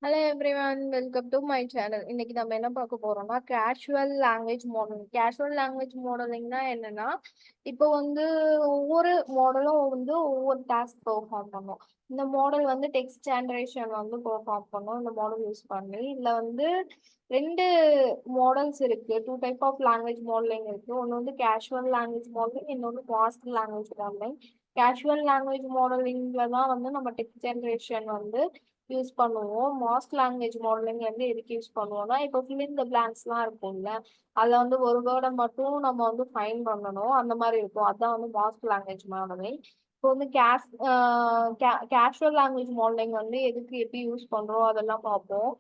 Hello everyone, welcome to my channel. இன்னைக்கு நம்ம என்ன பார்க்க போறோம்னா causal language modelling. Causal language மாடலிங்னா என்னன்னா, இப்போ வந்து ஒவ்வொரு மாடலும் வந்து ஒவ்வொரு டாஸ்க் பெர்ஃபார்ம் பண்ணும். இந்த மாடல் வந்து டெக்ஸ்ட் ஜெனரேஷன் வந்து பெர்ஃபார்ம் பண்ணும் இந்த மாடல் யூஸ் பண்ணி. இதுல வந்து ரெண்டு மாடல்ஸ் இருக்கு. Two type of language modelling இருக்கு. ஒன்று வந்து கேஷுவல் லாங்குவேஜ் மாடலிங், இன்னொன்று mask language modelling. Causal language மாடலிங்ல தான் வந்து நம்ம டெக்ஸ்ட் ஜெனரேஷன் வந்து யூஸ் பண்ணுவோம். மாஸ்க் லாங்குவேஜ் மாடலிங் வந்து எதுக்கு யூஸ் பண்ணுவோம்னா, இப்போ ஃபில் இன் த பிளாங்க்ஸ்லாம் இருக்கும்ல, அதில் வந்து ஒரு வேர்டை மட்டும் நம்ம வந்து ஃபைன் பண்ணணும், அந்த மாதிரி இருக்கும். அதான் வந்து மாஸ்க் லாங்குவேஜ் மாடலிங். இப்போ வந்து கேஷுவல் லாங்குவேஜ் மாடலிங் வந்து எதுக்கு எப்படி யூஸ் பண்ணுறோம் அதெல்லாம் பார்ப்போம்.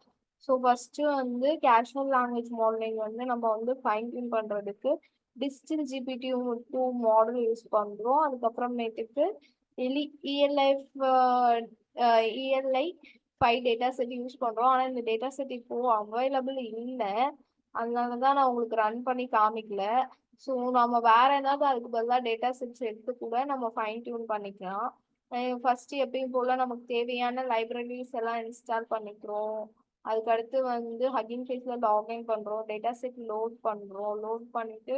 ஸோ ஃபர்ஸ்ட்டு வந்து கேஷுவல் லாங்குவேஜ் மாடலிங் வந்து நம்ம வந்து ஃபைன் டியூன் பண்ணுறதுக்கு டிஸ்டில் ஜிபிடி 2 மாடல் யூஸ் பண்ணுறோம். அதுக்கப்புறமேட்டுக்கு எலி இஎல்ஐஃப் இஎல்ஐ 5 டேட்டா செட் யூஸ் பண்ணுறோம். ஆனால் இந்த டேட்டா செட் இப்போ அவைலபிள் இல்லை, அதனால தான் நான் உங்களுக்கு ரன் பண்ணி காமிக்கல. ஸோ நம்ம வேற ஏதாவது அதுக்கு பதிலாக டேட்டா செட்ஸ் எடுத்து கூட நம்ம ஃபைன் டியூன் பண்ணிக்கலாம். ஃபர்ஸ்ட் எப்பயும் போல நமக்கு தேவையான லைப்ரரிஸ் எல்லாம் இன்ஸ்டால் பண்ணிக்கிறோம். அதுக்கடுத்து வந்து ஹக்கிங் ஃபேஸ்ல லாகின் பண்றோம், டேட்டா செட் லோட் பண்றோம். லோட் பண்ணிட்டு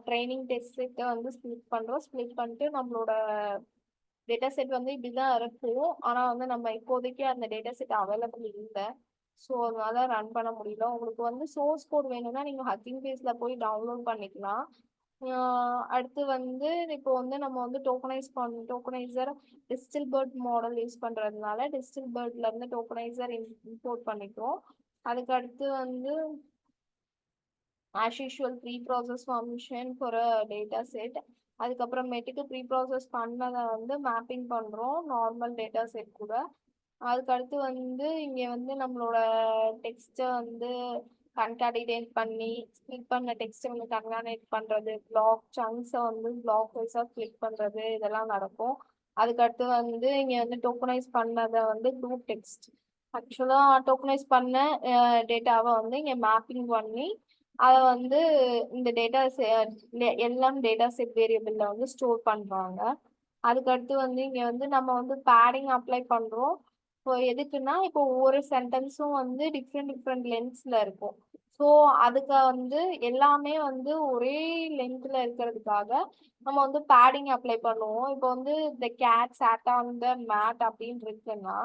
ட்ரைனிங் டெஸ்ட் செட்டை வந்து ஸ்ப்ளிட் பண்றோம். ஸ்ப்ளிட் பண்ணிட்டு நம்மளோட டேட்டா செட் வந்து இப்படிதான் இருக்கும். ஆனா வந்து நம்ம இப்போதைக்கு அந்த டேட்டா செட் அவைலபிள் இல்லை, ஸோ அதனால ரன் பண்ண முடியல. உங்களுக்கு வந்து சோர்ஸ் கோட் வேணும்னா நீங்க ஹக்கிங் பேஸ்ல போய் டவுன்லோட் பண்ணிக்கலாம். அடுத்து வந்து இப்போ வந்து நம்ம வந்து tokenizer distil BERT model use பண்றதுனால டிஸ்டில் பேர்ட்ல இருந்து டோக்கனைசர் இம்போர்ட் பண்ணிக்கிறோம். அதுக்கு அடுத்து வந்து as usual pre-process function for a data set. அதுக்கப்புறமேட்டுக்கு ப்ரீ-ப்ராசஸ் பண்ணதை வந்து மேப்பிங் பண்ணுறோம் நார்மல் டேட்டா செட் கூட. அதுக்கடுத்து வந்து இங்கே வந்து நம்மளோட டெக்ஸ்ட்டை வந்து கன்காடினேட் பண்ணி ஸ்ப்ளிட் பண்ண டெக்ஸ்ட்டை வந்து கன்காடினேட் பண்ணுறது, பிளாக் சங்க்ஸை வந்து பிளாக் வைஸாக ஸ்ப்ளிட் பண்ணுறது, இதெல்லாம் நடக்கும். அதுக்கடுத்து வந்து இங்கே வந்து டோக்கனைஸ் பண்ணதை வந்து குரூப் டெக்ஸ்ட், ஆக்சுவலாக டோக்கனைஸ் பண்ண டேட்டாவை வந்து இங்கே மேப்பிங் பண்ணி அதை வந்து இந்த டேட்டா எல்லாம் டேட்டா செட் வேரியபிள்ல வந்து ஸ்டோர் பண்றாங்க. அதுக்கடுத்து வந்து இங்க வந்து நம்ம வந்து பேடிங் அப்ளை பண்றோம். இப்போ எதுக்குன்னா, இப்போ ஒவ்வொரு சென்டென்ஸும் வந்து டிஃப்ரெண்ட் டிஃப்ரெண்ட் லென்த்ஸ்ல இருக்கும். ஸோ அதுக்கு வந்து எல்லாமே வந்து ஒரே லென்த்ல இருக்கிறதுக்காக நம்ம வந்து பேடிங் அப்ளை பண்ணுவோம். இப்போ வந்து the cat sat on the mat அப்படின்னு இருக்குன்னா,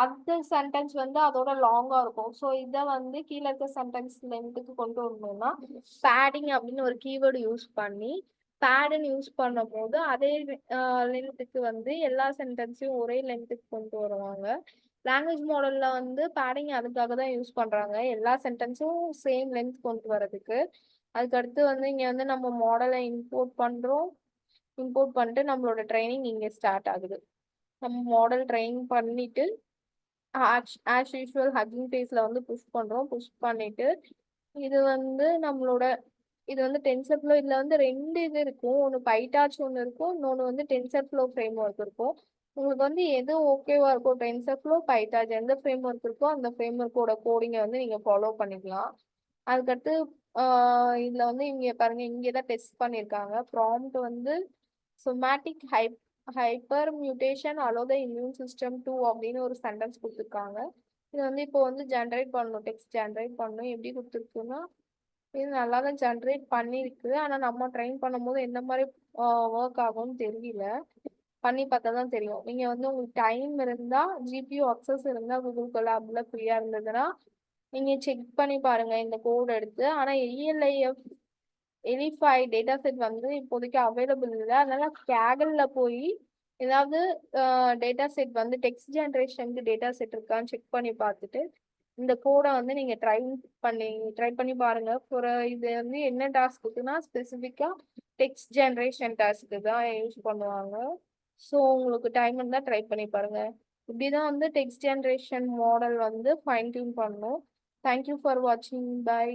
அந்த சென்டென்ஸ் வந்து அதோட லாங்கா இருக்கும். ஸோ இதை வந்து கீழே இருக்க சென்டென்ஸ் லென்த்துக்கு கொண்டு வரணும்னா பேடிங் அப்படின்னு ஒரு கீவேர்டு யூஸ் பண்ணி பேடுன்னு யூஸ் பண்ணும் போது அதே லென்த்துக்கு வந்து எல்லா சென்டென்ஸையும் ஒரே லென்த்துக்கு கொண்டு வருவாங்க. லாங்குவேஜ் மாடல்ல வந்து பேடிங் அதுக்காக தான் யூஸ் பண்றாங்க, எல்லா சென்டென்ஸும் சேம் லென்த் கொண்டு வரதுக்கு. அதுக்கடுத்து வந்து இங்க வந்து நம்ம மாடலை இம்போர்ட் பண்றோம். இம்போர்ட் பண்ணிட்டு நம்மளோட ட்ரைனிங் இங்க ஸ்டார்ட் ஆகுது. நம்ம மாடல் ட்ரெயின் பண்ணிட்டு ஆஸ் யூஷுவல் ஹக்கிங் ஃபேஸ்ல வந்து புஷ் பண்றோம். புஷ் பண்ணிட்டு இது வந்து நம்மளோட இது வந்து டென்சர்ஃப்ளோ. இதுல வந்து ரெண்டு இது இருக்கும், ஒன்று பைடாச் ஒன்று இருக்கும், இன்னொன்று வந்து டென்சர்ஃப்ளோ ஃப்ரேம் ஒர்க் இருக்கும். உங்களுக்கு வந்து எது ஓகேவா இருக்கும், டென்சர்ஃப்ளோ பைடாச் எந்த ஃப்ரேம் ஒர்க் இருக்கோ அந்த ஃப்ரேம் ஒர்க்கோட கோடிங்கை வந்து நீங்க ஃபாலோ பண்ணிக்கலாம். அதுக்கடுத்து இதுல வந்து இங்க பாருங்க, இங்கே தான் டெஸ்ட் பண்ணியிருக்காங்க. ப்ராம்ப்ட் வந்து somatic hyper mutation allow the immune system to அப்படின்னு ஒரு சென்டென்ஸ் கொடுத்துருக்காங்க. இது வந்து இப்போ வந்து ஜென்ரேட் பண்ணணும், டெக்ஸ்ட் ஜென்ரேட் பண்ணணும். எப்படி கொடுத்துருக்குன்னா, இது நல்லா தான் ஜென்ரேட் பண்ணியிருக்கு, ஆனால் நம்ம ட்ரைன் பண்ணும்போது எந்த மாதிரி ஒர்க் ஆகும்னு தெரியல. பண்ணி பார்த்தா தான் தெரியும். நீங்கள் வந்து உங்களுக்கு டைம் இருந்தால், ஜிபியூ அக்சஸ் இருந்தால், கூகுள் கொலாப்ல ஃப்ரீயாக இருந்ததுன்னா நீங்கள் செக் பண்ணி பாருங்கள் இந்த கோட் எடுத்து. ஆனால் எலிஃபை டேட்டா செட் வந்து இப்போதைக்கு அவைலபிள் இல்லை, அதனால கேகல்ல போய் ஏதாவது டேட்டா செட் வந்து டெக்ஸ்ட் ஜென்ரேஷனுக்கு டேட்டா செட் இருக்கான்னு செக் பண்ணி பார்த்துட்டு இந்த கோடை வந்து நீங்க ட்ரை பண்ணி பாருங்க. ஒரு இது வந்து என்ன டாஸ்க்குன்னா, ஸ்பெசிஃபிக்கா டெக்ஸ்ட் ஜென்ரேஷன் டாஸ்க்கு தான் யூஸ் பண்ணுவாங்க. ஸோ உங்களுக்கு டைம் இருந்தால் ட்ரை பண்ணி பாருங்க. இப்படிதான் வந்து டெக்ஸ்ட் ஜென்ரேஷன் மாடல் வந்து ஃபைன் டியூன் பண்ணணும். தேங்க்யூ ஃபார் வாட்சிங். பை.